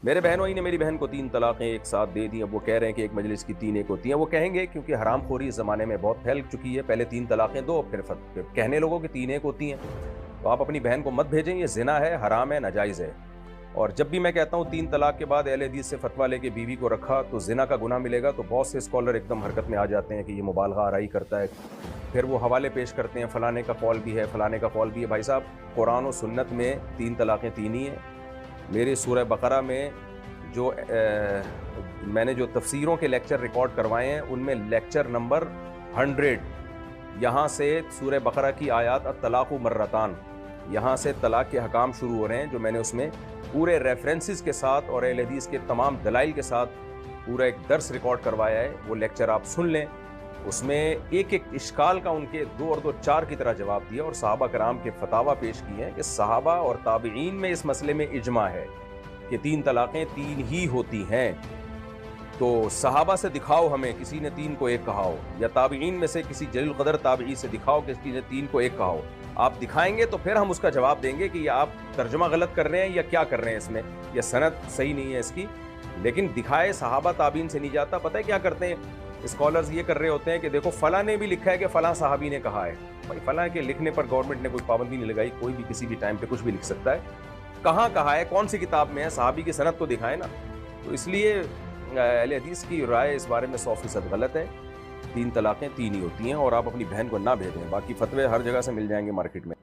میرے بہنوئی نے میری بہن کو 3 طلاقیں ایک ساتھ دے دی. اب وہ کہہ رہے ہیں کہ ایک مجلس کی 3 ایک ہوتی ہیں. وہ کہیں گے کیونکہ حرام خوری اس زمانے میں بہت پھیل چکی ہے. پہلے 3 طلاقیں دو, پھر کہنے لوگوں کی 3 ایک ہوتی ہیں. تو آپ اپنی بہن کو مت بھیجیں, یہ زنا ہے, حرام ہے, ناجائز ہے. اور جب بھی میں کہتا ہوں 3 طلاق کے بعد اہل حدیث سے فتویٰ لے کے بیوی کو رکھا تو زنا کا گناہ ملے گا, تو بہت سے اسکالر ایک دم حرکت میں آ جاتے ہیں کہ یہ مبالغہ آرائی کرتا ہے. پھر وہ حوالے پیش کرتے ہیں, فلانے کا قول بھی ہے, فلانے کا قول بھی ہے. بھائی صاحب, قرآن و سنت میں 3 طلاقیں 3 ہی ہیں. میری سورہ بقرہ میں جو میں نے جو تفسیروں کے لیکچر ریکارڈ کروائے ہیں ان میں لیکچر نمبر 100 یہاں سے سورہ بقرہ کی آیات الطلاق مرتان, یہاں سے طلاق کے حکام شروع ہو رہے ہیں, جو میں نے اس میں پورے ریفرنسز کے ساتھ اور اہل حدیث کے تمام دلائل کے ساتھ پورا ایک درس ریکارڈ کروایا ہے. وہ لیکچر آپ سن لیں. اس میں ایک ایک اشکال کا ان کے 2 اور 2 4 کی طرح جواب دیا, اور صحابہ کرام کے فتاویٰ پیش کیے ہیں کہ صحابہ اور تابعین میں اس مسئلے میں اجماع ہے کہ 3 طلاقیں 3 ہی ہوتی ہیں. تو صحابہ سے دکھاؤ ہمیں کسی نے 3 کو 1 کہا ہو, یا تابعین میں سے کسی جلیل القدر تابعی سے دکھاؤ کہ کسی نے 3 کو 1 کہا ہو. آپ دکھائیں گے تو پھر ہم اس کا جواب دیں گے کہ یہ آپ ترجمہ غلط کر رہے ہیں یا کیا کر رہے ہیں, اس میں یہ سند صحیح نہیں ہے اس کی. لیکن دکھائے صحابہ تابعین سے نہیں جاتا. پتہ ہے کیا کرتے ہیں اسکالرز, یہ کر رہے ہوتے ہیں کہ دیکھو فلاں نے بھی لکھا ہے کہ فلاں صحابی نے کہا ہے. بھائی فلاں کے لکھنے پر گورنمنٹ نے کوئی پابندی نہیں لگائی, کوئی بھی کسی بھی ٹائم پہ کچھ بھی لکھ سکتا ہے. کہاں کہا ہے, کون سی کتاب میں ہے, صحابی کی سند تو دکھائے نا. تو اس لیے اہل حدیث کی رائے اس بارے میں 100% غلط ہے. 3 طلاقیں 3 ہی ہوتی ہیں, اور آپ اپنی بہن کو نہ بھیجیں. باقی فتوے ہر جگہ سے مل جائیں گے مارکیٹ میں.